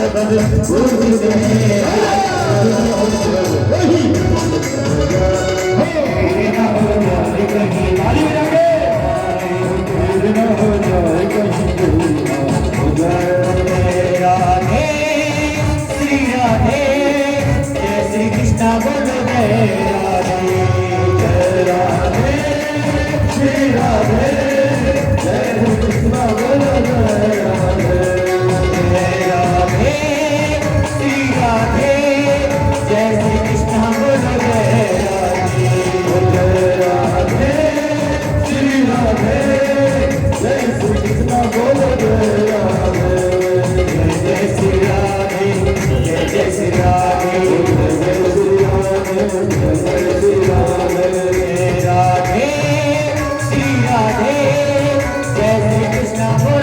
सबद पूजने वही ना हो जाए कहीं ताली बजाके ना हो जाए कहीं हो जाए राधे श्री राधे जय श्री कृष्ण बोलो जय राधे राधे श्री राधे जय श्री कृष्ण बोलो जय राधे राधे श्री राधे जय श्री कृष्ण बोलो जय राधे श्री राधे जय श्री कृष्ण बोलो जय राधे जय श्री राधे जय श्री राधे जय श्री राधे जय श्री राधे राधे श्री राधे जय श्री कृष्ण बोलो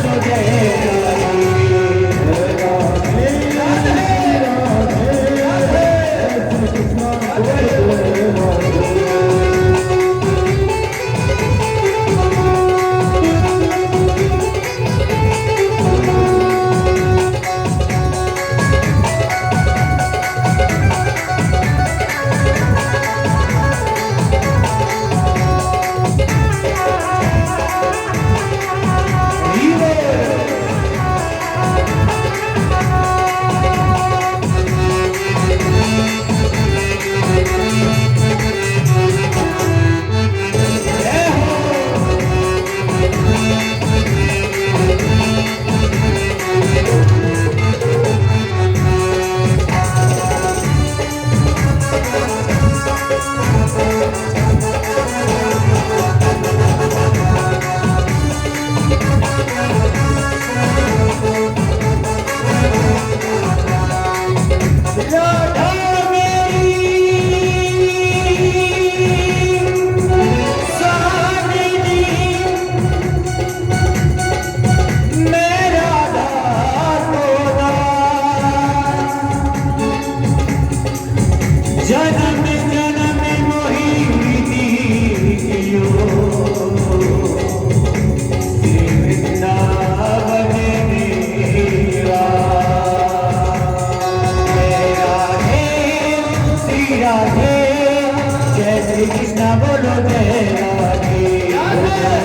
जय राधे राधे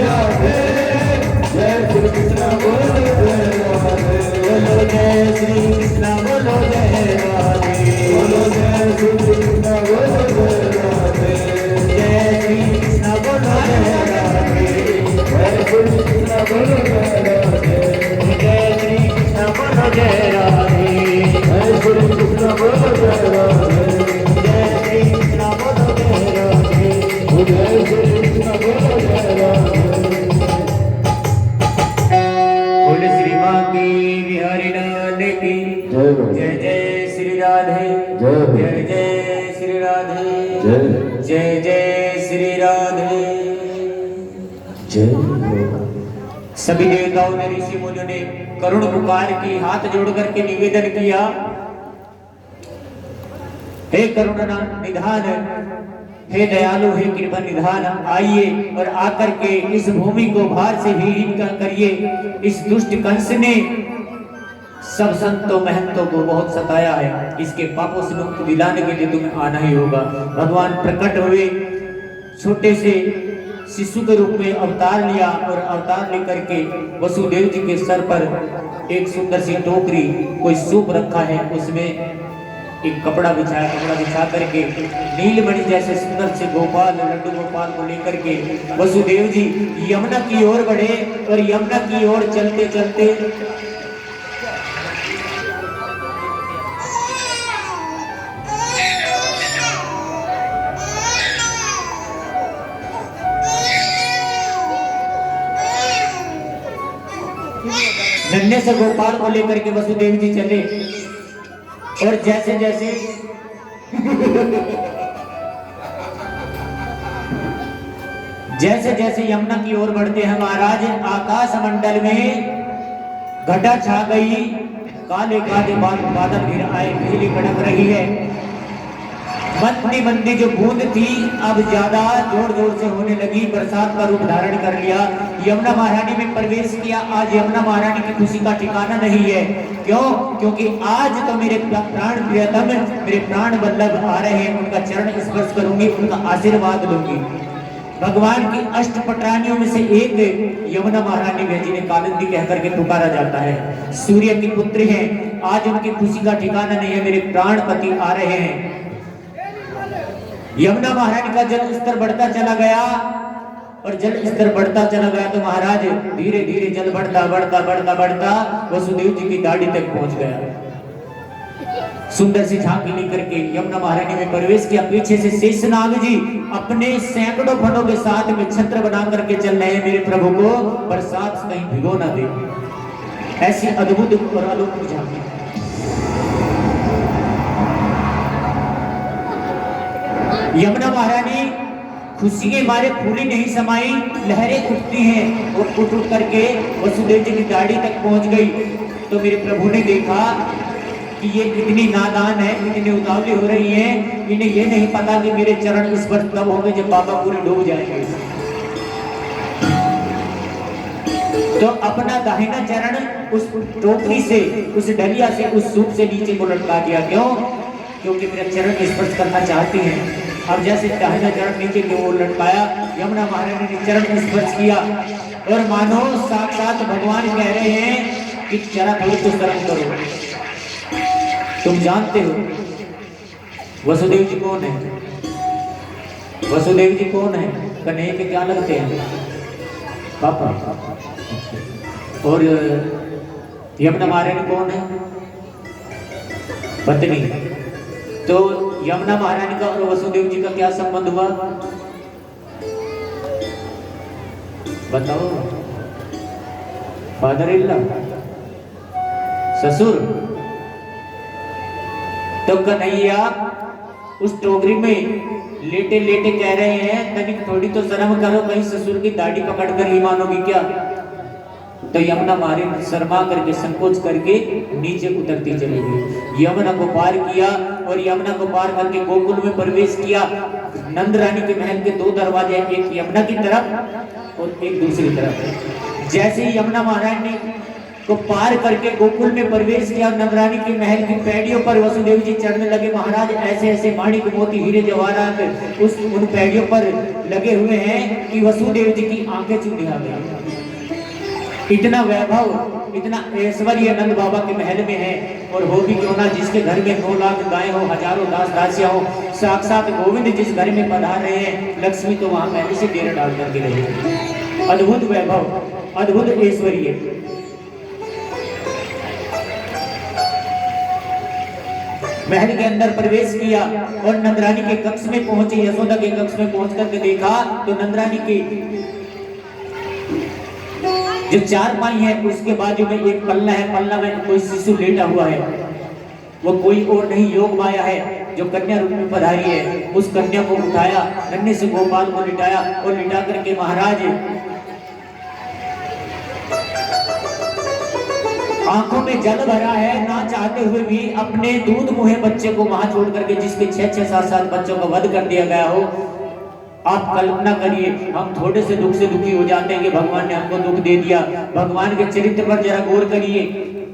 राधे राधे श्री कृष्ण बोलो जय राधे सभी देवताओं ने ऋषि मुनियों ने करुण पुकार की हाथ जोड़ करके निवेदन किया, हे करुणा निधान, हे दयालु, हे कृपा निधान, आइए और आकर के इस भूमि को भार से विहीन करिए। इस दुष्ट कंस ने सब संतों महंतों को बहुत सताया है, इसके पापों से मुक्ति दिलाने के लिए तुम्हें आना ही होगा। भगवान प्रकट हुए, छोटे से शिशु के रूप में अवतार लिया और अवतार लेकर के वसुदेव जी के सर पर एक सुंदर सी टोकरी, कोई सूप रखा है, उसमें एक कपड़ा बिछा करके नीलमणि जैसे सुंदर से गोपाल, लड्डू गोपाल को लेकर के वसुदेव जी यमुना की ओर बढ़े और यमुना की ओर चलते चलते नन्हे से गोपाल को लेकर के वसुदेव जी चले और जैसे जैसे जैसे जैसे यमुना की ओर बढ़ते हैं महाराज, आकाश मंडल में घटा छा गई, काले काले बादल घिर आए, बिजली कड़क रही है। मंदी मंदी जो बूंद थी अब ज्यादा जोर जोर से होने लगी, बरसात का रूप धारण कर लिया। यमुना महारानी में प्रवेश किया। आज यमुना महारानी की खुशी का ठिकाना नहीं है। क्यों? क्योंकि आज तो मेरे प्राण प्रियतम, मेरे प्राण वल्लभ आ रहे हैं, उनका चरण स्पर्श करूंगी, उनका आशीर्वाद लूंगी। भगवान की अष्टपटरानियों में से एक यमुना महारानी है, जिन्हें कालिंदी कहकर के पुकारा जाता है। सूर्य की पुत्री हैं। आज उनकी खुशी का ठिकाना नहीं है, मेरे प्राणपति आ रहे हैं। यमुना महारानी का जल स्तर बढ़ता चला गया, और जल स्तर बढ़ता चला गया तो महाराज धीरे धीरे जल बढ़ता बढ़ता बढ़ता बढ़ता वसुदेव जी की दाढ़ी तक पहुंच गया। सुंदर सी झांकी लेकर के यमुना महारानी में प्रवेश किया। पीछे से शेषनाग जी अपने सैकड़ों फनों के साथ में छत्र बना करके चल रहे हैं, मेरे प्रभु को बरसात कहीं भिगो ना दे। ऐसी अद्भुत और अलौकिक झांकी। यमुना महारानी खुशी के मारे फूली नहीं समाई, लहरें उठती हैं और उठ उठ करके वसुदेव जी की दाढ़ी तक पहुंच गई। तो मेरे प्रभु ने देखा कि ये इतनी नादान है, इतनी उतावली हो रही है, इन्हें ये नहीं पता कि मेरे चरण स्पर्श तब होंगे जब बाबा पूरे डूब जाएंगे। तो अपना दाहिना चरण उस टोकरी से, उस डलिया से, उस सूप से नीचे को लटका दिया। क्यों? क्योंकि मेरा चरण स्पर्श करना चाहती हैं। अब जैसे दाहिना चरण नीचे की ओर लटकाया, यमुना महारानी ने चरण स्पर्श किया, और मानो साक्षात भगवान कह रहे हैं कि जरा थोड़ी तो शर्म करो। तुम जानते हो वसुदेव जी कौन है? वसुदेव जी कौन है? कन्हैया के क्या लगते हैं? पापा। और यमुना महारानी कौन है? पत्नी। तो यमुना महारानी का और वसुदेव जी का क्या संबंध हुआ? बताओ। फादर इन लॉ, ससुर। तो कन्हैया उस टोकरी में लेटे लेटे कह रहे हैं, तनिक थोड़ी तो शर्म करो, कहीं ससुर की दाढ़ी पकड़ कर ही मानोगी क्या? तो यमुना महारानी शर्मा करके, संकोच करके नीचे उतरती चली गई। यमुना को पार किया, और यमुना को पार करके गोकुल में प्रवेश किया। नंद रानी के महल के दो दरवाजे, एक यमुना की तरफ और एक दूसरी तरफ। जैसे ही यमुना महारानी को पार करके गोकुल में प्रवेश किया, नंद रानी के महल की पैड़ियों पर वसुदेव जी चढ़ने लगे। महाराज ऐसे ऐसे माणिक मोती हीरे जवाहरात उन पैड़ियों पर लगे हुए हैं कि वसुदेव जी की आंखें चूंधी आ गई। इतना वैभव, इतना ऐश्वर्य नंद बाबा के महल में है। और हो भी क्यों ना, जिसके घर में 9 लाख गाय हो, हजारों दास दासियां हो, साक्षात गोविंद जिस घर में पधार रहे हैं, लक्ष्मी तो वहां पहले से डेरा डाल करके रही। अद्भुत वैभव, अद्भुत ऐश्वर्य। महल के अंदर प्रवेश किया और नंदरानी के कक्ष में पहुंचे। यशोदा के कक्ष में पहुंच करके देखा तो नंदरानी की जो चारपाई है उसके बाजू में एक पल्ला है, पल्ला में कोई शिशु लेटा हुआ है। वो कोई और नहीं, योग माया है जो कन्या रूप में पधारी है। उस कन्या को उठाया, नन्हे से गोपाल को लिटाया, और लिटा करके महाराज आंखों में जल भरा है, ना चाहते हुए भी अपने दूध मुहे बच्चे को वहां छोड़ करके, जिसके 6-6, 7-7 बच्चों का वध कर दिया गया हो। आप कल्पना करिए, हम थोड़े से दुख से दुखी हो जाते हैं कि भगवान ने हमको दुख दे दिया। भगवान के चरित्र पर जरा गौर करिए।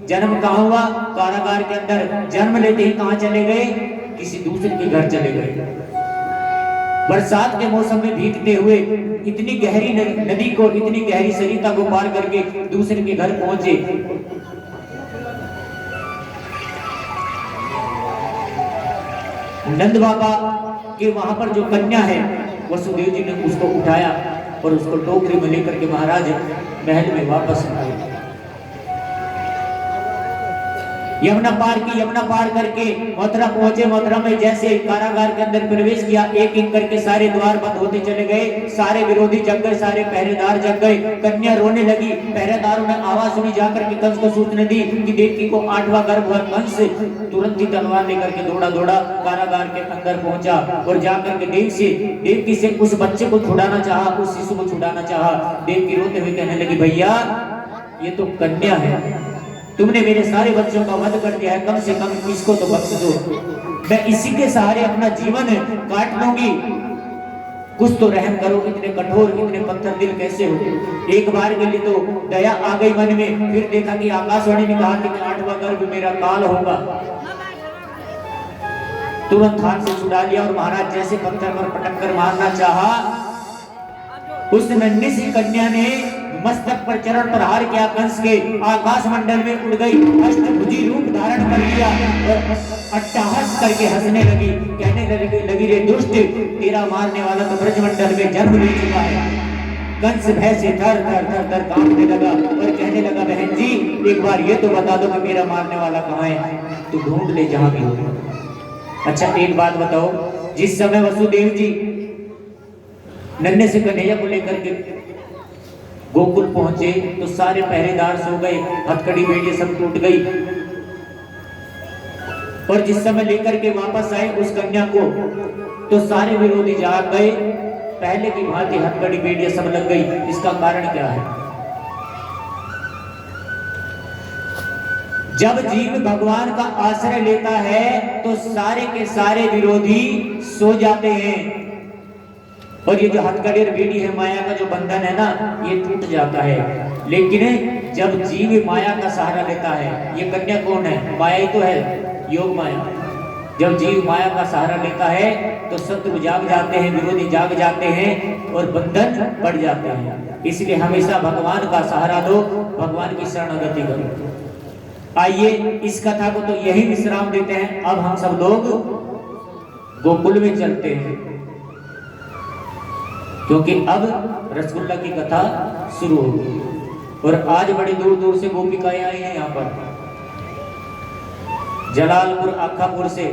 जन्म कहाँ हुआ? कारागार के अंदर। जन्म लेते ही कहाँ चले गए? किसी दूसरे के घर चले गए। बरसात के मौसम में भीगते हुए इतनी गहरी नदी को, इतनी गहरी सरिता को पार करके दूसरे के घर पहुंचे। नंद बाबा के वहां पर जो कन्या है, वसुदेव जी ने उसको उठाया और उसको टोकरी में लेकर के महाराज महल में वापस आए। यमुना पार की, यमुना पार करके मथुरा पहुंचे। मथुरा में जैसे कारागार के अंदर प्रवेश किया, एक एक करके सारे द्वार बंद होते चले गए। सारे विरोधी जग गए, सारे पहरेदार जग गए। कन्या रोने लगी। पहरेदारों ने आवाज सुनी, जाकर के कंस को सूचना दी कि देवकी को 8वां गर्भ हुआ। कंस तुरंत ही तलवार लेकर के दौड़ा दौड़ा कारागार के अंदर पहुंचा और जाकर के देवकी से उस बच्चे को छुड़ाना चाहा, उस शिशु को छुड़ाना चाहा। देवकी रोते हुए कहने लगी, भैया ये तो कन्या है, तुमने मेरे सारे बच्चों का वध कर दिया है, कम से कम इसको तो बख्श दो, मैं इसी के सहारे अपना जीवन काट लूंगी, कुछ तो रहम करो। इतने कठोर, इतने पत्थर दिल कैसे हो? एक बार के लिए तो दया आ गई मन में, फिर देखा कि आकाशवाणी ने कहा कि 8वां गर्भ मेरा काल होगा। तुरंत हाथ से छुड़ा लिया और महाराज जैसे पत्थर पर पटक कर मारना चाहा, उस नन्ही सी कन्या ने मस्तक पर चरण पर हार किया, कंस के आकाश मंडल में उड़ गई, अष्टभुजी रूप धारण कर लिया और अट्टहास करके हंसने लगी, कहने लगी रे दुष्ट, तेरा मारने वाला तो ब्रजमंडल में जन्म ले चुका है। कंस भय से थर थर थर थर कांपने लगा और कहने लगा, बहन जी एक बार ये तो बता दो कि मेरा मारने वाला कहाँ है, तू ढूंढ ले जहां भी हो। अच्छा एक बात बताओ, जिस समय वसुदेव जी नन्हे से कन्हैया को लेकर के गोकुल पहुंचे तो सारे पहरेदार सो गए, हथकड़ी बेड़ी सब टूट गई, और जिस समय लेकर के वापस आए उस कन्या को तो सारे विरोधी जाग गए, पहले की भांति हथकड़ी बेड़ी सब लग गई। इसका कारण क्या है? जब जीव भगवान का आश्रय लेता है तो सारे के सारे विरोधी सो जाते हैं, और ये जो हथकड़ी और बेड़ी है, माया का जो बंधन है ना, ये टूट जाता है। लेकिन जब जीव माया का सहारा लेता है, ये कन्या कौन है? माया ही तो है, योग माया। जब जीव माया का सहारा लेता है तो शत्रु जाग जाते हैं, विरोधी जाग जाते हैं और बंधन बढ़ जाते हैं। इसलिए हमेशा भगवान का सहारा लो, भगवान की शरणागति करो। आइए इस कथा को तो यही विश्राम देते हैं। अब हम सब लोग गोकुल में चलते हैं, क्योंकि अब रसगुल्ला की कथा शुरू होगी, और आज बड़े दूर दूर से गोपिकाएं आई हैं यहाँ पर। जलालपुर आखापुर से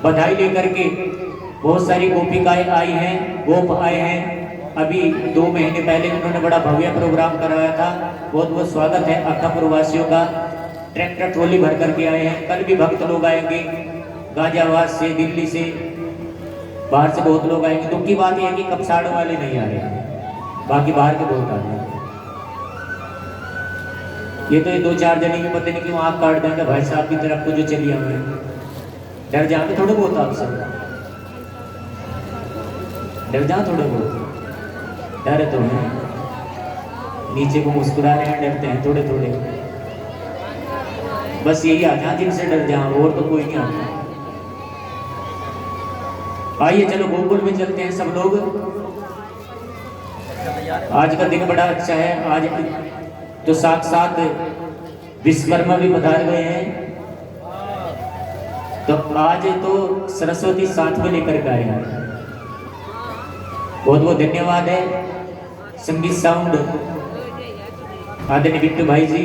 बधाई लेकर के बहुत सारी गोपिकाएं आई हैं, गोप आए हैं। अभी 2 महीने पहले उन्होंने बड़ा भव्य प्रोग्राम करवाया था। बहुत बहुत स्वागत है आखापुर वासियों का। ट्रैक्टर ट्रॉली भर करके आए हैं। कल भी भक्त लोग आएंगे, गाजियाबाद से, दिल्ली से, बाहर से बहुत लोग आएंगे। दुख की बात यह है कि कपसाड़ वाले नहीं आ रहे, बाकी बाहर के बहुत आ रहे हैं। ये तो ये 2-4 जने की पता नहीं क्यों आँख काट देंगे भाई साहब की तरफ को जो चली आए, डर जाते थोड़े बहुत आप सब, डर जाओ थोड़े बहुत, डर तो है, नीचे को मुस्कुरा रहे हैं, डरते हैं थोड़े थोड़े, बस यही आता है जिनसे डर जाओ, और तो कोई नहीं आता। आइए चलो गोकुल में चलते हैं सब लोग। आज का दिन बड़ा अच्छा है। आज तो साथ विश्वकर्मा भी पधार गए हैं, तो आज तो सरस्वती साथ में लेकर के आए हैं। बहुत बहुत धन्यवाद है संगीत साउंड आदरणीय बिट्टू भाई जी,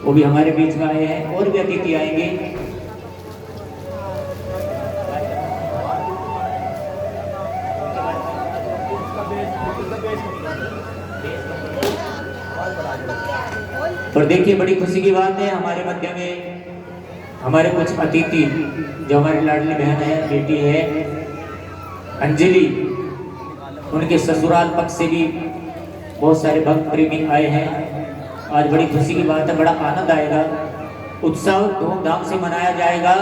वो भी हमारे बीच में आए हैं, और भी अतिथि आएंगे। और देखिए बड़ी खुशी की बात है, हमारे मध्य में हमारे कुछ अतिथि, जो हमारी लाडली बहन है, बेटी है अंजलि, उनके ससुराल पक्ष से भी बहुत सारे भक्त प्रेमी आए हैं। आज बड़ी खुशी की बात है, बड़ा आनंद आएगा, उत्सव धूमधाम से मनाया जाएगा।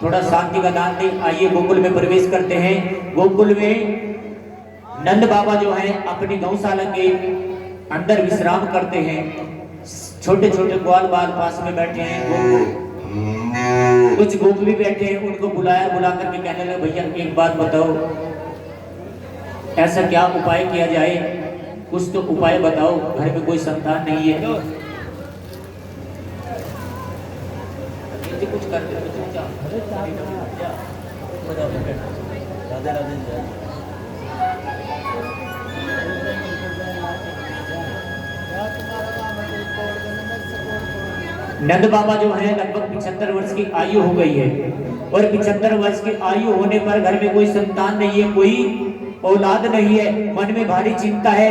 थोड़ा शांति का दान दें। आइए गोकुल में प्रवेश करते हैं। गोकुल में नंद बाबा जो हैं अपनी गौशाला के अंदर विश्राम करते हैं। छोटे छोटे ग्वाल बाल पास में बैठे हैं, कुछ गोप भी बैठे हैं। उनको बुला करके कहने लगे, भैया एक बात बताओ, ऐसा क्या उपाय किया जाए, कुछ तो उपाय बताओ, घर में कोई संतान नहीं है। कुछ कर नंद बाबा जो है लगभग 75 वर्ष की आयु हो गई है, और 75 वर्ष की आयु होने पर घर में कोई संतान नहीं है, कोई औलाद नहीं है। मन में भारी चिंता है।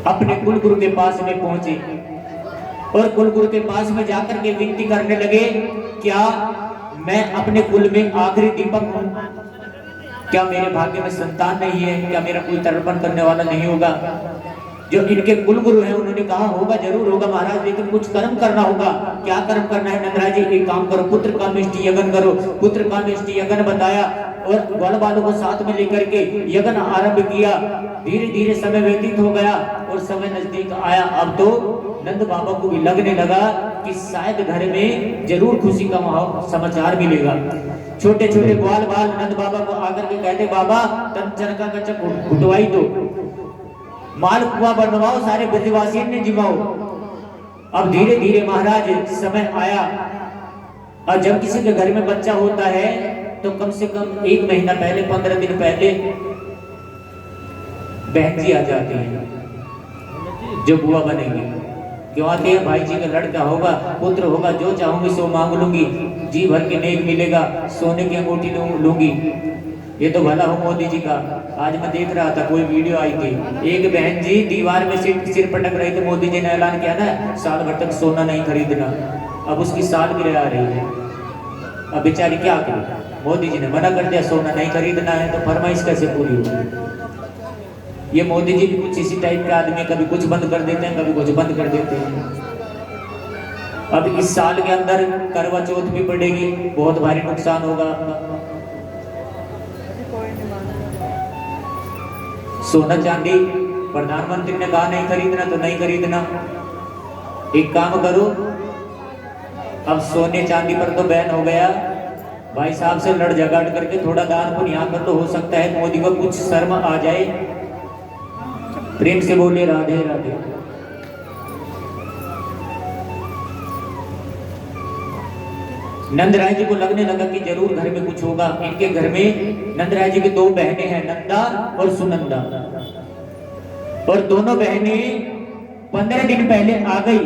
अपने कुल गुरु के पास में पहुंचे और कुल गुरु के पास में जाकर के विनती करने लगे, क्या मैं अपने कुल में आखिरी दीपक हूं? क्या मेरे भाग्य में संतान नहीं है? क्या मेरा कोई तर्पण करने वाला नहीं होगा? जो इनके कुलगुरु हैं उन्होंने कहा होगा, जरूर होगा महाराज, लेकिन कुछ कर्म करना होगा। क्या कर्म करना है नंदराज जी? एक काम करो, पुत्र कामेष्टि यज्ञ करो। पुत्र कामेष्टि यज्ञ बताया और ग्वाल बालों को साथ में लेकर के यज्ञ आरंभ किया। धीरे धीरे समय व्यतीत हो गया और समय नजदीक आया। अब तो नंद बाबा को भी लगने लगा कि शायद घर में जरूर खुशी का समाचार मिलेगा। छोटे छोटे ग्वाल बाल नंद बाबा को आकर के कहते, बाबा तन चरका का चक घुटवाई दो, माल कुआ बनवाओ, सारे ब्रजवासी ने जिमाओ। अब धीरे धीरे महाराज समय आया। और जब किसी के घर में बच्चा होता है तो कम से कम 1 महीना पहले, 15 दिन पहले बहन जी आ जाती है जो बुआ बनेगी। क्यों आते हैं? भाई जी का लड़का होगा, पुत्र होगा, जो चाहूंगी सो मांग लूंगी, जी भर के नेक मिलेगा, सोने की अंगूठी लूंगी। ये तो भला हो मोदी जी का। आज मैं देख रहा था कोई वीडियो आई थी, एक बहन जी दीवार में सिर पटक रही थी। मोदी जी ने ऐलान किया ना, साल भर तक सोना नहीं खरीदना। अब उसकी सालगिरह आ रही है, अब बेचारी क्या करे? मोदी जी ने मना कर दिया, सोना नहीं खरीदना है, तो फरमाइश कैसे पूरी होगी? ये मोदी जी भी कुछ इसी टाइप के आदमी, कभी कुछ बंद कर देते हैं, कभी कुछ बंद कर देते हैं। अब इस साल के अंदर करवा चौथ भी पड़ेगी, बहुत भारी नुकसान होगा। सोना चांदी प्रधानमंत्री ने कहा नहीं खरीदना तो नहीं खरीदना। एक काम करो, अब सोने चांदी पर तो बैन हो गया, भाई साहब से लड़ झगड़ करके थोड़ा दान पुण्य यहाँ कर, तो हो सकता है मोदी को कुछ शर्म आ जाए। प्रेम से बोले राधे राधे। नंदराय जी को लगने लगा कि जरूर घर में कुछ होगा। इनके घर में नंदराय जी की 2 बहनें हैं, नंदा और सुनंदा, और दोनों बहनें 15 दिन पहले आ गई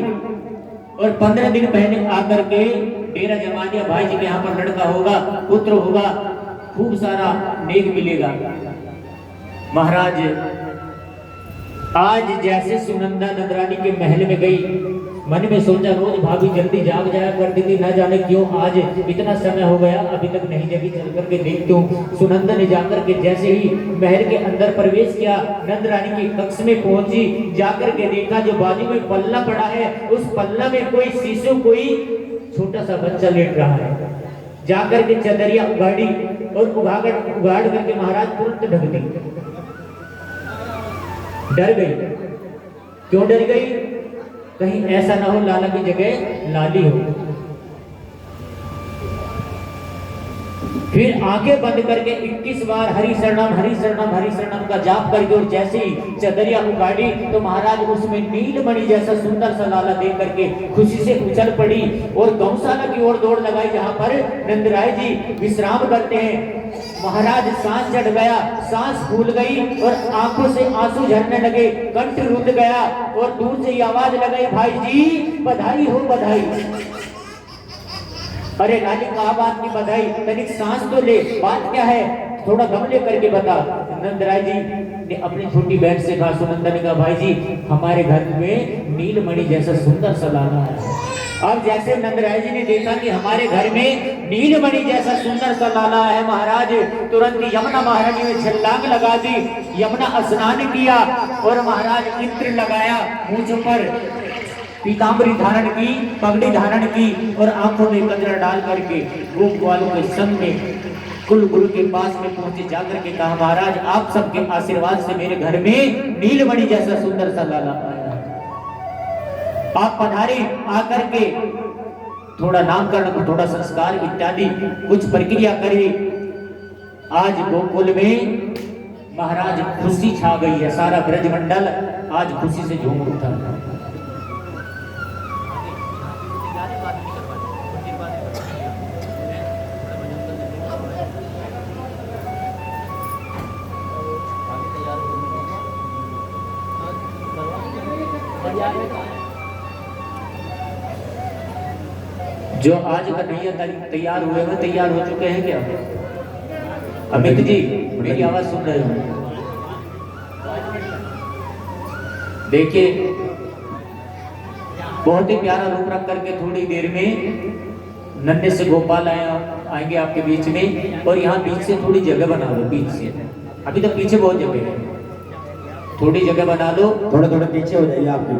और 15 दिन पहले आकर के डेरा जमा दिया। भाई जी के यहाँ पर लड़का होगा, पुत्र होगा, खूब सारा नेक मिलेगा। महाराज आज जैसे सुनंदा नंदरानी के महल में गई, मन में सोचा रोज भाभी जल्दी जाग जाया करती थी, न जाने क्यों आज इतना समय हो गया अभी तक नहीं जगी, चल करके देखती हूँ। सुनंदा ने जाकर के जैसे ही महल के अंदर प्रवेश किया, नंदरानी के कक्ष में पहुंची, जाकर के देखा जो बाजू में पल्ला पड़ा है, उस पल्ला में कोई शिशु, कोई छोटा सा बच्चा लेट रहा है। जाकर के चदरिया उगाड़ी और उगाड़ करके महाराज तुरंत ढक दी। डर गई। क्यों डर गई? कहीं ऐसा ना हो लाला की जगह लाली हो। फिर आंखें बंद करके 21 बार हरि शरणम हरि शरणम हरि शरणम का जाप करके और जैसे ही चदरिया उगाड़ी तो महाराज उसमें नीलमणि जैसा सुंदर सा लाला देख करके खुशी से उछल पड़ी और गौशाला की ओर दौड़ लगाई, जहां पर नंदराय जी विश्राम करते हैं। महाराज सांस चढ़ गया, सांस फूल गई और आंखों से आंसू झरने लगे, कंठ रुंध गया और दूर से आवाज लगाई, भाई जी बधाई हो बधाई। अरे लाली कहा बात की बधाई, तनिक सांस तो ले, बात क्या है, थोड़ा दम ले करके बता। नंदराय जी ने अपनी छोटी बहन से कहा, सुनंदा ने कहा, भाई जी हमारे घर में नीलमणि जैसा सुंदर सा लाला है। अब जैसे नंदराय जी ने देखा कि हमारे घर में नीलमणि जैसा सुंदर सा लाला है, महाराज तुरंत यमुना महारानी ने छलांग लगा दी, यमुना स्नान किया और महाराज इत्र लगाया, मूंछ पर पीतांबरी धारण की, पगड़ी धारण की और आंखों में कजरा डाल करके गोप वालों के संग में कुल गुरु के पास में पहुंचे, जाकर के कहा, महाराज आप सबके आशीर्वाद से मेरे घर में नीलमणि जैसा सुंदर सा लाला आया, आप पधारे, आकर के थोड़ा नामकरण, थोड़ा संस्कार इत्यादि कुछ प्रक्रिया करिए। आज गोकुल में महाराज खुशी छा गई है, सारा ब्रजमंडल आज खुशी से झूम उठा है। जो आज कन्हैया तैयार हुए हैं, तैयार हो चुके हैं क्या? अमित जी मेरी आवाज सुन रहे हो? देखिए बहुत ही प्यारा रूप रख करके थोड़ी देर में नन्हे से गोपाल आएंगे आपके बीच में, और यहाँ बीच से थोड़ी जगह बना लो, बीच से, अभी तो पीछे बहुत जगह है, थोड़ी जगह बना लो थोड़े थोड़े पीछे हो जाइए आप भी।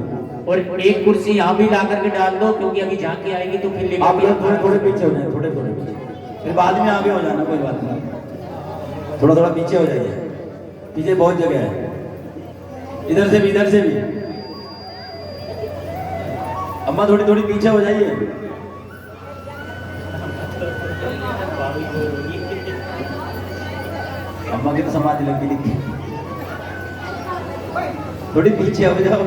और एक कुर्सी यहाँ भी ला करके डाल दो, क्योंकि अभी झांकी आएगी तो फिर लेकर आप लोग थोड़े थोड़े पीछे हो जाए, थोड़े थोड़े फिर बाद में आगे हो जाना, कोई बात नहीं। थोड़ा थोड़ा पीछे हो जाइए, पीछे बहुत जगह है, इधर से भी इधर से भी। अम्मा थोड़ी थोड़ी पीछे हो जाइए। अम्मा की तो समाधि लगी लिखी, थोड़ी पीछे हो जाओ।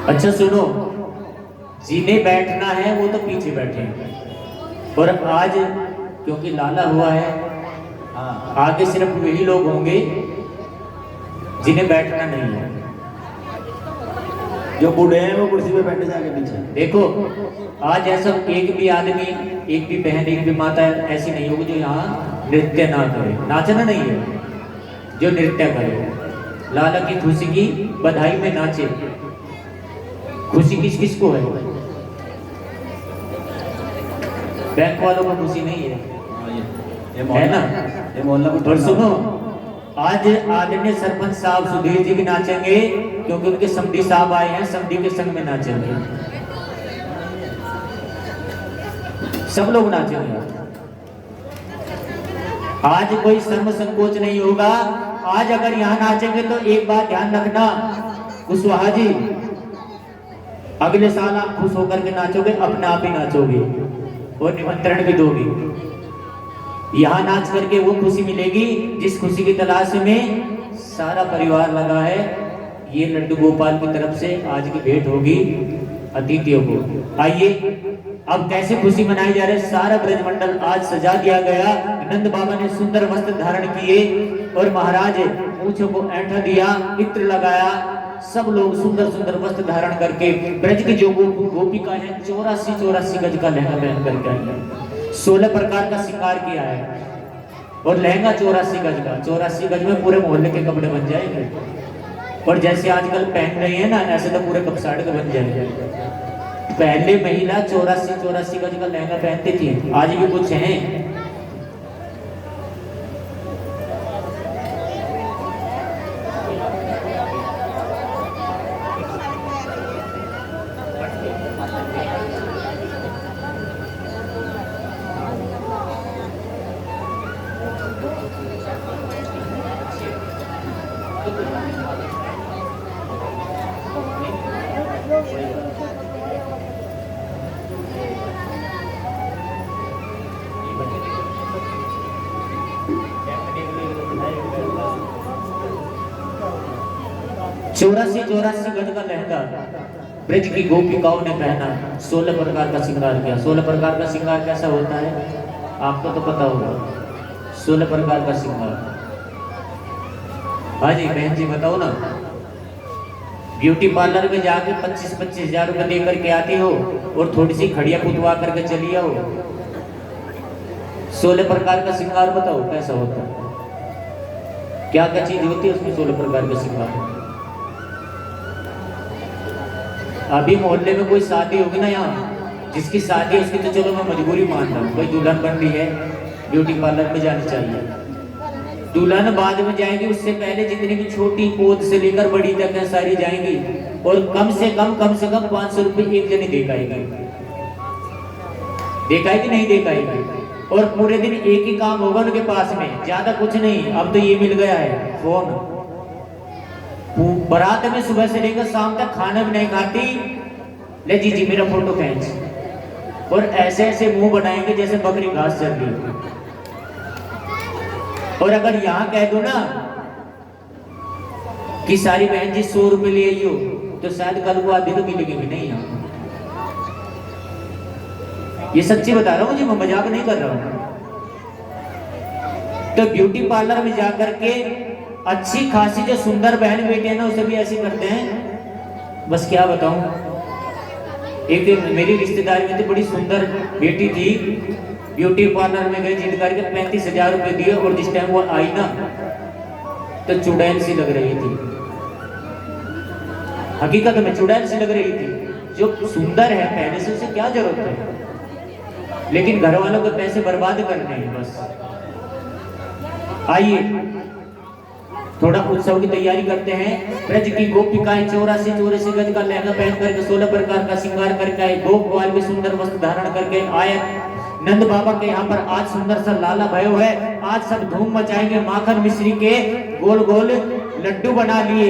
अच्छा सुनो, जिन्हें बैठना है वो तो पीछे बैठे हैं, और आज क्योंकि लाला हुआ है, हाँ आगे सिर्फ वही लोग होंगे जिन्हें बैठना नहीं है। जो बूढ़े हैं वो कुर्सी पे बैठे जाके पीछे। देखो आज ऐसा एक भी आदमी, एक भी बहन, एक भी माता ऐसी नहीं होगी जो यहाँ नृत्य ना करे। नाचना नहीं है, जो नृत्य करे, लाला की खुशी की बधाई में नाचे। खुशी किस किस को है? बैंक वालों को खुशी नहीं है, है ना? ये मोहल्ला को। और सुनो, आज आदरणीय सरपंच साहब सुधीर जी भी नाचेंगे, क्योंकि उनके समधी साहब आए हैं, समधी के संग में नाचेंगे। सब लोग नाचेंगे। आज कोई शर्म संकोच नहीं होगा। आज अगर यहाँ नाचेंगे तो एक बात ध्यान रखना कुशवाहा जी, अगले साल आप खुश होकर के नाचोगे, अपने आप ही नाचोगे और निमंत्रण भी दोगे। यहाँ नाच करके वो खुशी मिलेगी जिस खुशी की तलाश में सारा परिवार लगा है। ये लड्डू गोपाल की तरफ से आज की भेंट होगी अतिथियों को। आइए, अब कैसे खुशी मनाई जा रही है। सारा ब्रजमंडल आज सजा दिया गया। नंद बाबा ने सुंदर वस्त्र धारण किए और महाराज मूंछों को ऐंठा दिया, इत्र लगाया। सब लोग सुंदर सुंदर वस्त्र धारण करके, ब्रज की जो गोपिका है 84 गज का लहंगा पहन करके आई है। 16 प्रकार का श्रृंगार किया है और लहंगा 84 गज का। 84 गज में पूरे मोहल्ले के कपड़े बन जाएंगे, और जैसे आजकल पहन रही है ना, ऐसे तो पूरे कपसाड़ के बन जाएंगे। पहले महिला 84 गज का लहंगा पहनती थी, आज भी कुछ हैं। चौरासी गज का लहंगा ब्रज की गोपिकाओं ने पहना, 16 प्रकार का श्रृंगार किया। 16 प्रकार का श्रृंगार कैसा होता है आपको तो पता होगा। 16 प्रकार का श्रृंगार। हाँ जी बहन जी बताओ ना, ब्यूटी पार्लर में जाके 25-25 हजार रुपए दे करके आती हो और थोड़ी सी खड़िया पुतवा करके चली आओ। 16 प्रकार का श्रृंगार बताओ कैसा होता है, क्या क्या चीज होती है उसमें 16 प्रकार का श्रृंगार। अभी मोहल्ले में कोई शादी होगी ना यहाँ, जिसकी शादी है उसकी तो चलो मैं मजबूरी मान रहा हूँ, भाई दुल्हन बन रही है ब्यूटी पार्लर में जानी चाहिए। दुल्हन बाद में जाएगी, उससे पहले जितनी भी छोटी पोत से लेकर बड़ी तक है सारी जाएंगी, और कम से कम 500 रुपए एक जनी देखाएगी। देखाएगी नहीं देखाएगी, और पूरे दिन एक ही काम होगा उनके पास में, ज्यादा कुछ नहीं। अब तो ये मिल गया है फोन। बारात में सुबह से लेकर शाम तक खाना भी नहीं खाती, ले जी मेरा फोटो खींच, और ऐसे ऐसे मुंह बनाएंगे जैसे बकरी घास चल रही है। और अगर यहाँ कह दो ना कि सारी बहन जी 100 रुपए ले आई हो, तो शायद कल को आधी तो मिलेगी भी नहीं। यहाँ ये सच्ची बता रहा हूँ जी, मैं मजाक नहीं कर रहा हूँ। तो ब्यूटी पार्लर में जाकर के अच्छी खासी जो सुंदर बहन बेटी है ना, उसे भी ऐसे करते हैं। बस क्या बताऊं, एक दिन मेरी रिश्तेदारी में थी, बड़ी सुंदर बेटी थी, ब्यूटी पार्लर में गई, जिद करके 35 हजार रुपए दिए, और जिस टाइम वो आई ना तो चुड़ैल सी लग रही थी। हकीकत में चुड़ैल सी लग रही थी। जो सुंदर है पहले से उसे क्या जरूरत है, लेकिन घर वालों को पैसे बर्बाद करने हैं बस। आइए थोड़ा उत्सव की तैयारी करते हैं। ब्रज की गोपिकाएं 84 गज का लहंगा पहन करके 16 प्रकार का श्रृंगार करके आए, गोप ग्वाल के सुंदर वस्त्र धारण करके आए। नंद बाबा के यहाँ पर आज सुंदर सा लाला भयो है। आज सब धूम मचाएंगे। माखन मिश्री के गोल गोल लड्डू बना लिए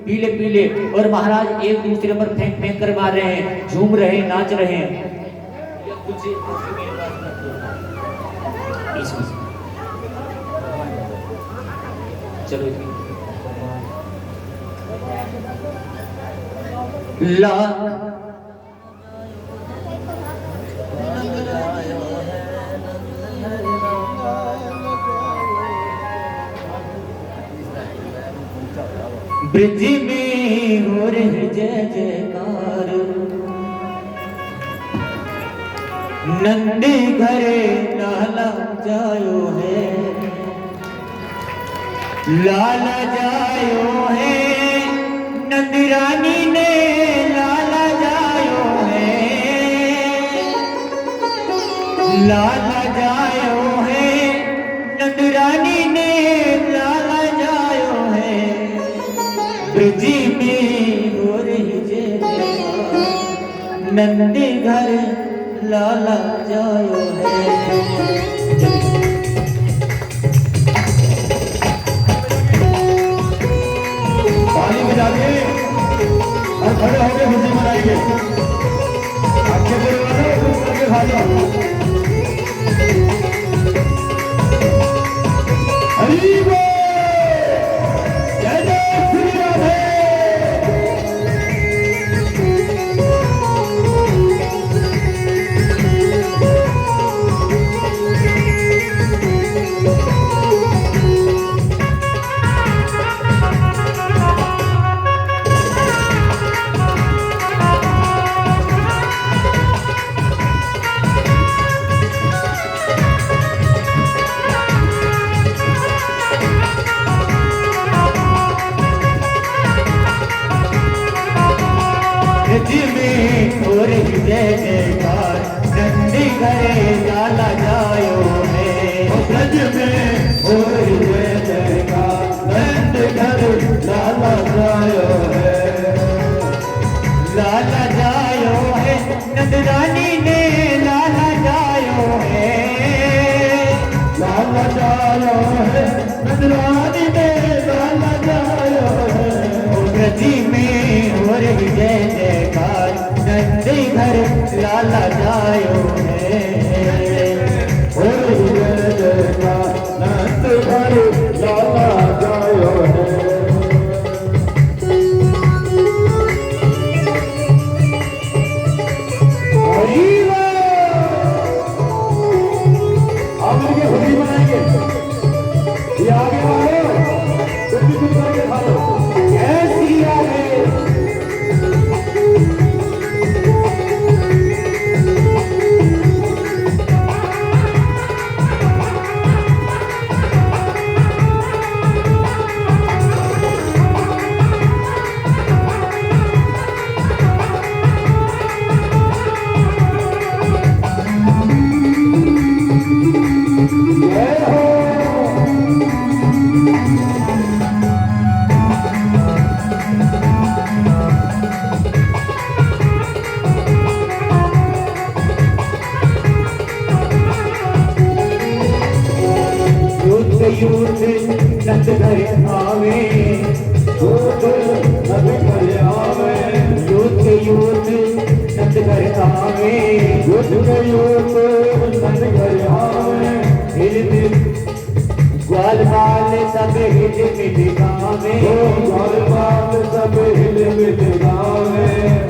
पीले पीले, और महाराज एक दूसरे पर फेंक फेंक कर मार रहे हैं, झूम रहे हैं, नाच रहे हैं। चलो ला ब्रज में हो रही जय जयकार, नंद घरे लाला जायो है, लाला जायो है, नंद रानी ने लाला जायो है, लाला जायो है, नंद रानी ने लाला जायो है। ब्रज में हो रही जय जयकार, नंद घर लाला जायो है। पानी में जाके और खड़े होकर खुशी मनाएंगे। आंखें बंद करो, कुछ करके खा जाओ। हरि बोल, जय जय श्री राधे। ब्रज में हो रही जय जयकार, नंदी घरे लाला जायो है। ब्रज में हो रही जय जयकार, नंद घर लाला जायो है, लाला जायो है, नंद रानी ने लाला जायो है, लाला जायो है, नंद रानी ने लाला जायो है। ब्रज में हो रही जय जयकार, नंदी घर लाला जायो है। हो रही जय जयकार, नंद घर लाला जायो है। आप मिलके होली मनाएंगे। ये आगे वाले कुछ भी कुछ करके खा लो। ऐसी आगे जय हो। यूथ नंद घर आवे, दूध नदी पर आवे, यूथ नंद घर आवे, दूध के यूथ नदी पर आवे। हिल ग्वाल बाल सब हिल मिल गावे, ग्वाल बाल सब हिल मिल गावे।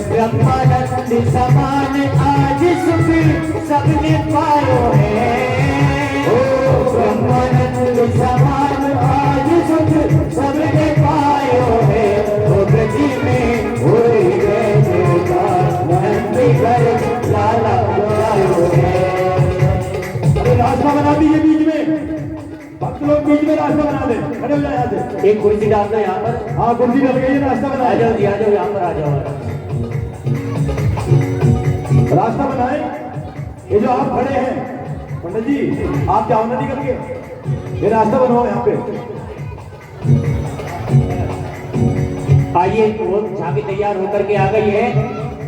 ब्रह्मानंद समान आज सुख सबने पायो है। ब्रह्मानंद समान आज सुख सबने पायो है। तो ब्रज में हो रही जय जयकार, नंदी घर लाला जायो है। अरे रास्ता बना दीजिए बीच में, भक्त लोग बीच में रास्ता बना दे, खड़े हो जाए यहाँ से। एक कुर्सी डाल दो यहाँ पर। हाँ कुर्सी डल गई है, रास्ता बना आ जाओ जी, आ जाओ यहाँ पर आ जाओ। रास्ता बनाए। ये जो आप खड़े हैं पंडित जी, आप क्या उन्नति करिए, ये रास्ता बनाओ यहाँ पे। आइए, वो झांकी तैयार होकर के आ गई है।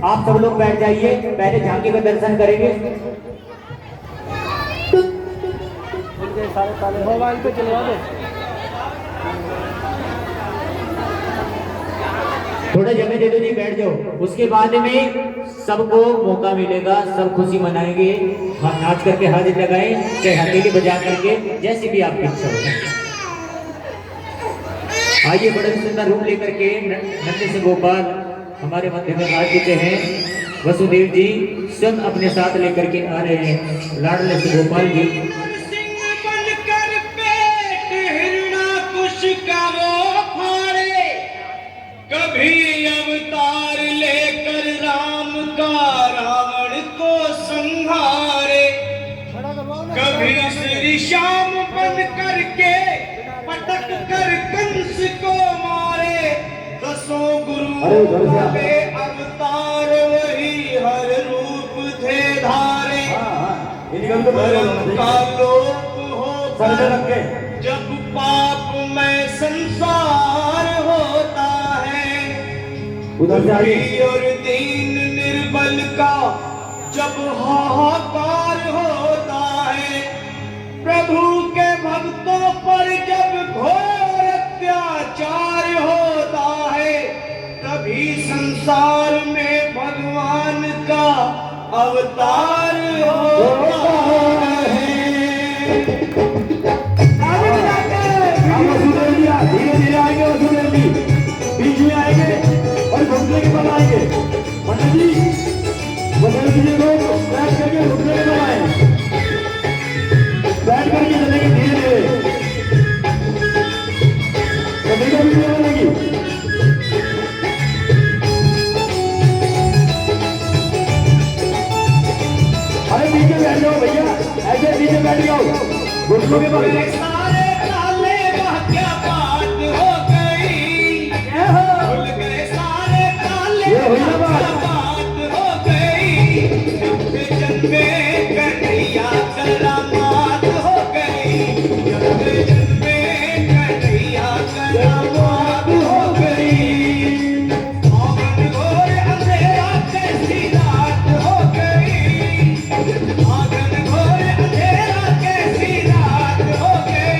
आप सब लोग बैठ जाइए, पहले झांकी का दर्शन करेंगे। मोबाइल पे चलवा दो। थोड़ा जगह दे दो जी, बैठ जाओ। उसके बाद में सबको मौका मिलेगा, सब खुशी मनाएंगे। हम नाच करके हाजिर लगाएं, चाहे हथेली बजा करके, जैसे भी आपकी इच्छा हो। आइए, बड़े सुंदर रूप लेकर के नंद से गोपाल हमारे मध्य में आ चुके हैं। वसुदेव जी सब अपने साथ लेकर के आ रहे हैं, लाडले से गोपाल जी। कभी अवतार लेकर राम का रावण को संहारे, कभी श्री श्याम बन करके पटक कर कंस को मारे। दसों गुरु के अवतार वही हर रूप थे धारे। का लोप होकर जब पाप में संसार होता है, दुखी और दीन निर्बल का जब हाहाकार होता है, प्रभु के भक्तों पर जब घोर अत्याचार होता है, तभी संसार में भगवान का अवतार होता है। धीरे धीरे आएंगे वसुदेव जी, बीच में आएंगे और घुटने के बल आएंगे। पंडित जी, वसुदेव जी लोग बैठ करके घुटने के बल आए, बैठ करके चलेंगे धीरे धीरे, कभी कभी नहीं बोलेगी। अरे नीचे बैठ जाओ भैया, ऐसे नीचे बैठ जाओ, घुटनों के बल। हो गई।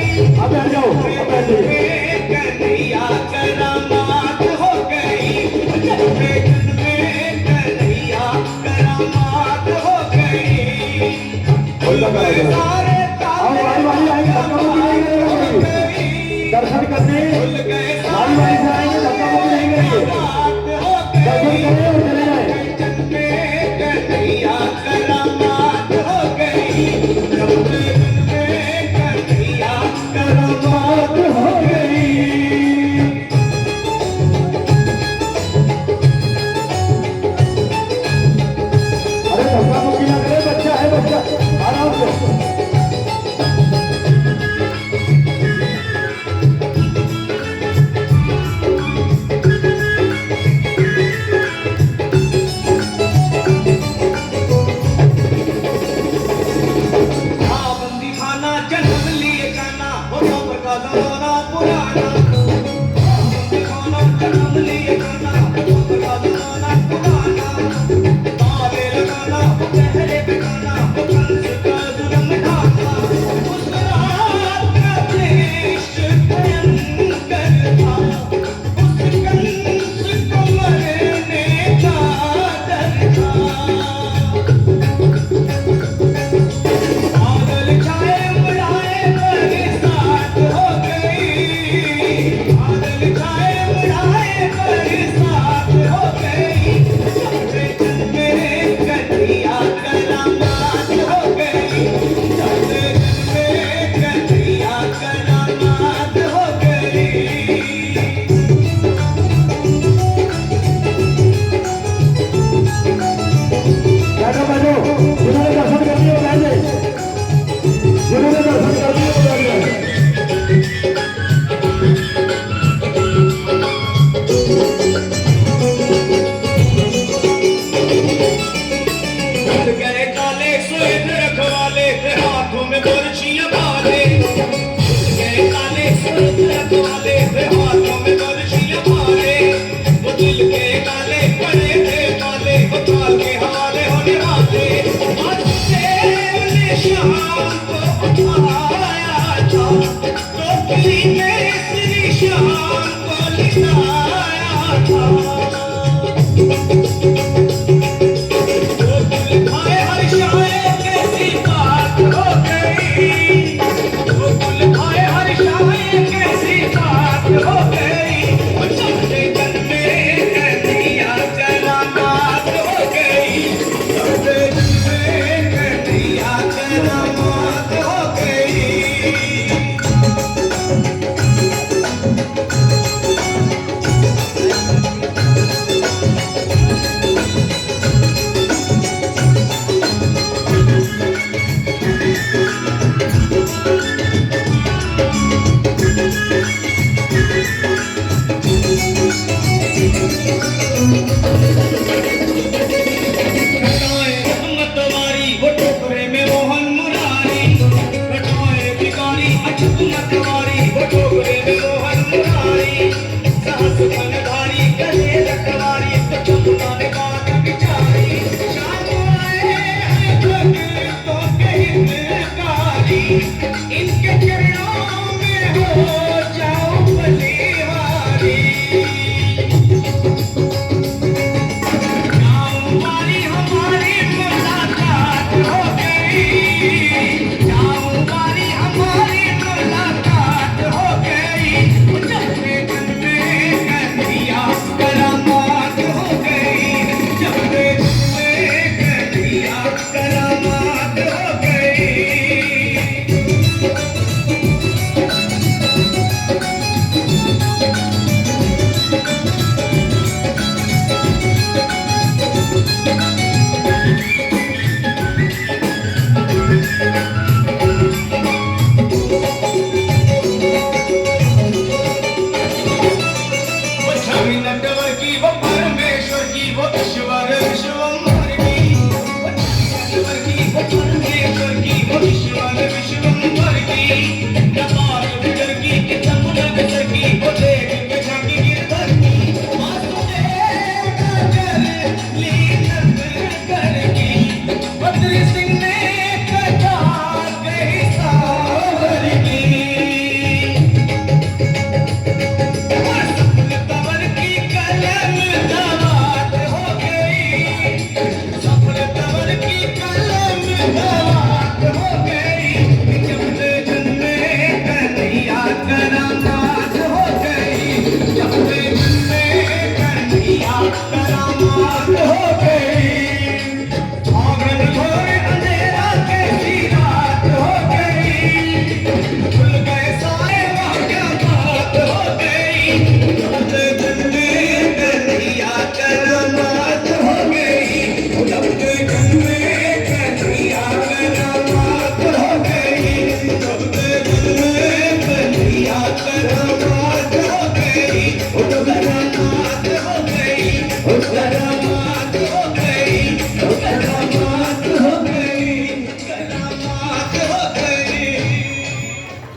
इनके चरणों में हो जाओ बलिहारी। हमारी मुलाकात हो गई, हमारी मुलाकात हो गई, जबने जन्मे कन्हैया करामात हो गई, जबने जन्मे कन्हैया करामात हो गई।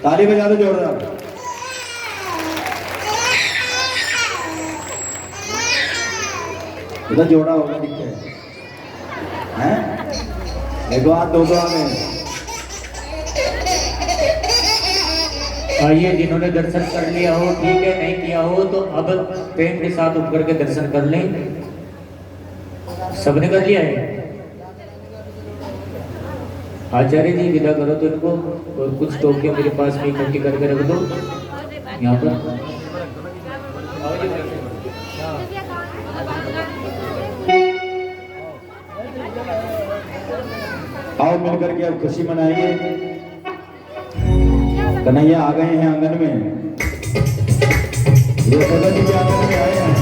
ताली बजा दो जोरदार। इधर जोड़ा होगा दिखते हैं, देखो हाथ दो आ गए। आइए, जिन्होंने दर्शन कर लिया हो ठीक है, नहीं किया हो तो अब प्रेम के साथ उठ करके दर्शन कर लें। सबने कर लिया है? आचार्य जी विदा करो तो इनको, और कुछ टोकरियां मेरे पास में इकट्ठी करके रख दो यहाँ पर। आओ मिलकर के अब खुशी मनाइए। कन्हैया आ गए हैं आंगन में, ये सदा जी के आंगन में आए हैं।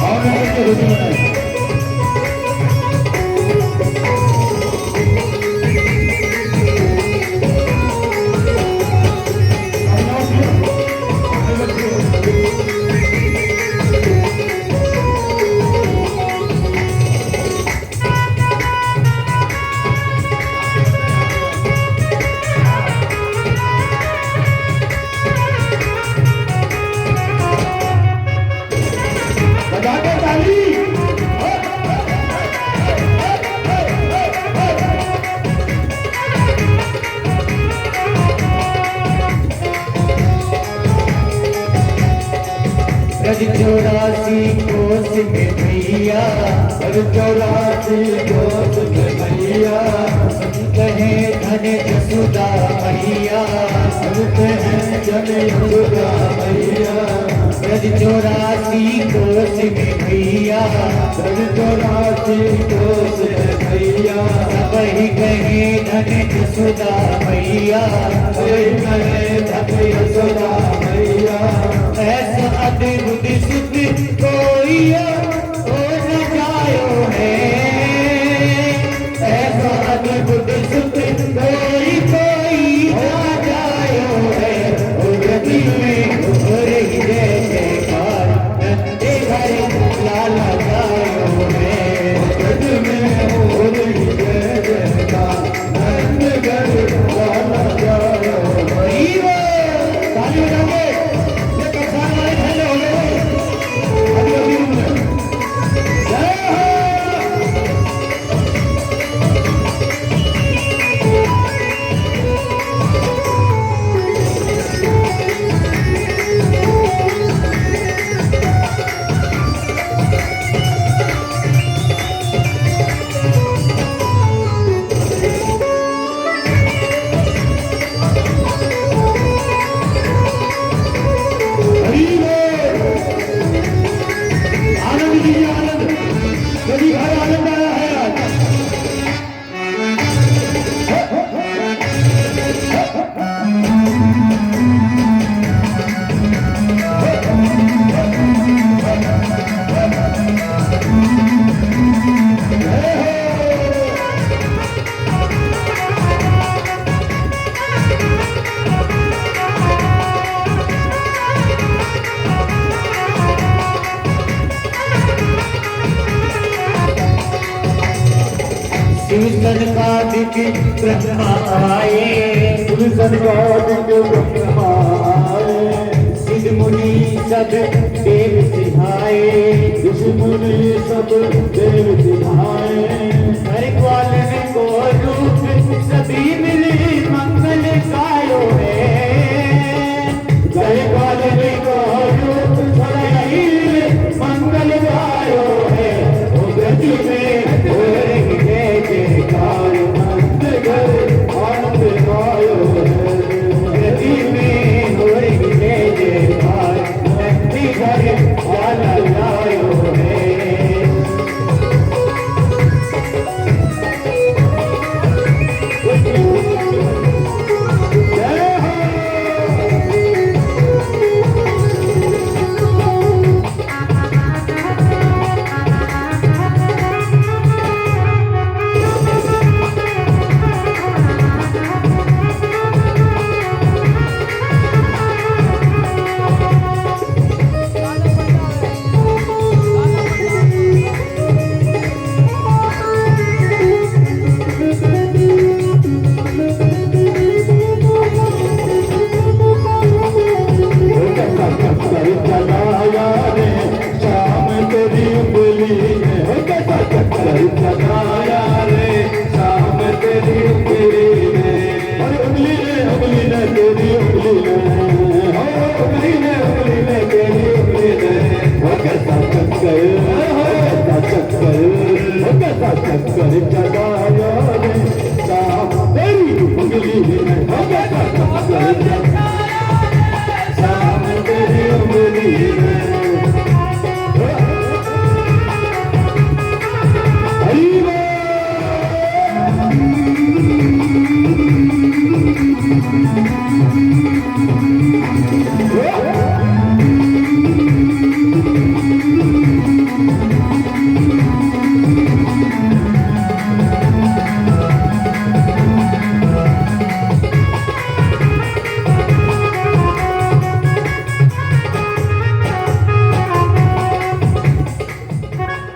आओ मिलकर के खुशी मनाइए। बजा के ताली। कोस में भैया, हर 84 कोस में भैया, कहे धन जसुदा मैया, सुनते हैं जन यशोदा मैया, ब्रज 84 कोस में भैया, हर 84 कोस में भैया, वही कहे धन जसुदा मैया, वही कहे धन यशोदा मैया, ऐसा अद्भुत सुख कोई हो न जायो है, ऐसा अद्भुत सुख कोई ना जायो है, ओ गति में हो रही जय जयकार, नंदे घर लाला जायो है, गति में हो रही जय जयकार, नंदगढ़ लाला जायो है। वीरो ताली बजाओगे, ये कप्तान वाले ठहरे हो गए, अभी अभी उन्हें जय हो। हरि बोल। आनंद कीजिए आनंद, सभी घर आनंद आया है आज। शिव सनकादिक ब्रह्मा आए, सुरसन गादिक ब्रह्मा आए, सिद्ध मुनि सब देव सिधाए, ऋषि मुनि सब देव सिधाए, हर ग्वालन को रूप सभी मिले मंगल गायो है, जय ग्वालन को रूप सभी मंगल गायो है, ओ गति में हो रही जय जयकार, नंदगढ़ आनंद गायो है। गति में हो रही जय जयकार, नंदी घर लाला गायो है। जय हो। चलाया रे शाम तेरी उंगली में, हो कैसा चक्कर चलाया रे शाम तेरी उंगली में, और उंगली ने तेरी उंगली में, हो उंगली ने तेरी उंगली में, हो कैसा चक्कर, हो कैसा चक्कर, हो कैसा चक्कर चलाया रे शाम तेरी उंगली में, हो कैसा चक्कर शाम तेरी उंगली में। हरि बोल।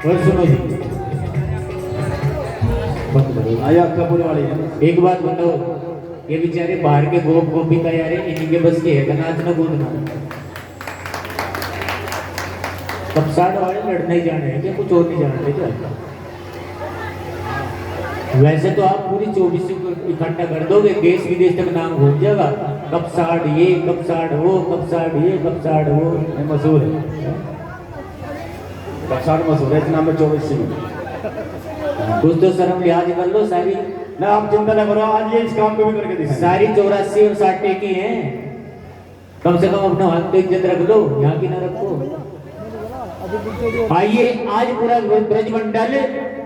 और सुनो जी, आया कपूर वाली है। एक बात बताओ, ये बेचारे बाहर के गोप गोपिका यार इन्हीं के बस के है नाचना कूदना, कपसाड़ वाले लड़ने ही जाने हैं क्या, कुछ और नहीं जानते क्या? वैसे तो आप पूरी 24 को इकट्ठा कर दोगे, देश विदेश तक नाम घूम जाएगा, कपसाड़ ये कपसाड़ वो, कपसाड़ ये कपसाड़ वो, ये मशहूर है। कक्षा में मशहूर है इस नाम में 24 सिंह। कुछ तो शर्म लिहाज कर लो। सारी ना आप चिंता न करो, आज ये इस काम को भी करके दिखाएंगे। सारी 84 और 60 की हैं। कम से कम अपना हाथ पे इज्जत रख लो, यहाँ की ना रखो। आइए, आज पूरा ब्रजमंडल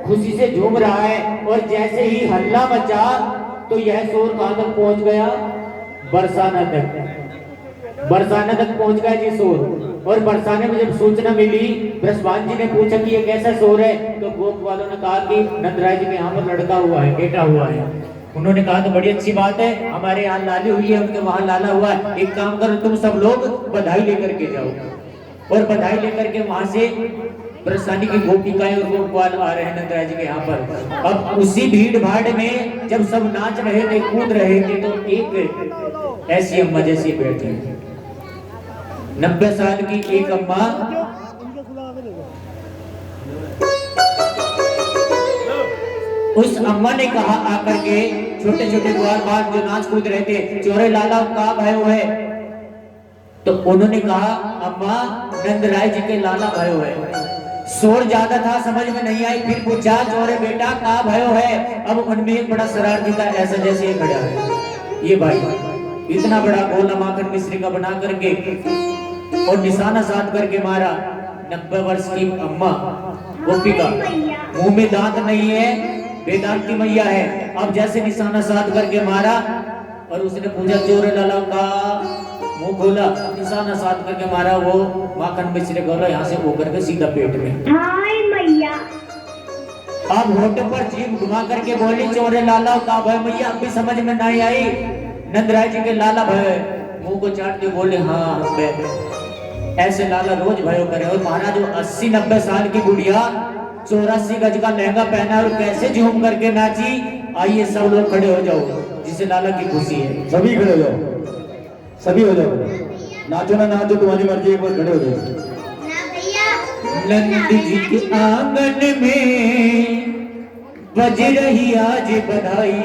खुशी से झूम रहा है और जैसे ही हल्ला मचा तो यह शोर कहां तक पहुंच गया? बरसाना तक। बरसाना तक पहुंच गया जी शोर। और बरसाने में जब सूचना मिली, ब्रजवान जी ने पूछा कि ये कैसा शोर है, तो गोप वालों ने कहा कि नंदराय जी के यहाँ पर लड़का हुआ है, बेटा हुआ है। उन्होंने कहा तो बड़ी अच्छी बात है, हमारे यहाँ लाली हुई है, उनके वहां लाला हुआ है। एक काम करो, तुम सब लोग बधाई लेकर के जाओ। और बधाई लेकर के वहां से बरसानी की गोपिकाएं और गोपाल आ रहे हैं नंदराय जी के यहाँ पर। अब उसी भीड़ भाड़ में जब सब नाच रहे थे, कूद रहे थे, तो एक ऐसी अम्मा जैसी बैठी, 90 साल की एक अम्मा, उस अम्मा ने कहा आकर के, छोटे छोटे ग्वाल बाल जो नाच कूद रहे थे, चोरे लाला का भयो है। तो उन्होंने कहा अम्मा नंदराय जी के लाला भयो है। शोर ज्यादा था, समझ में नहीं आई, फिर पूछा चोरे बेटा का भयो है। अब उनमें एक बड़ा शरारती था, ऐसा जैसे ये खड़ा है, ये भाई इतना बड़ा गोला माखन मिश्री का बना करके और निशाना साध करके मारा। 90 वर्ष की अम्मा गोपिका, मुंह में दांत नहीं है, वेदांती मैया है। अब जैसे निशाना साध करके मारा और उसने पूछा चोरे लाला का, मुंह खोला, निशाना साध करके मारा, वो माखन मिश्री गोला यहाँ से होकर के सीधा पेट में। हाय मैया। अब होठ पर जीभ घुमा करके बोली चोरे लाला का भय। मैया अब भी समझ में नहीं आई, नंदराय जी के लाला भय। मुंह को चाटते बोले हाँ ऐसे लाला रोज भयो करे। और महाराज 80-90 साल की बुढ़िया 84 गज का लहंगा पहना और कैसे झूम करके नाची। आइए सब लोग खड़े हो जाओ, जिसे लाला की खुशी है। सभी खड़े हो जाओ, सभी हो जाओ। नाचो ना नाचो, तुम्हारी मर्जी, एक बार खड़े हो जाओ। नंद जी के आंगन में बज रही आज बधाई।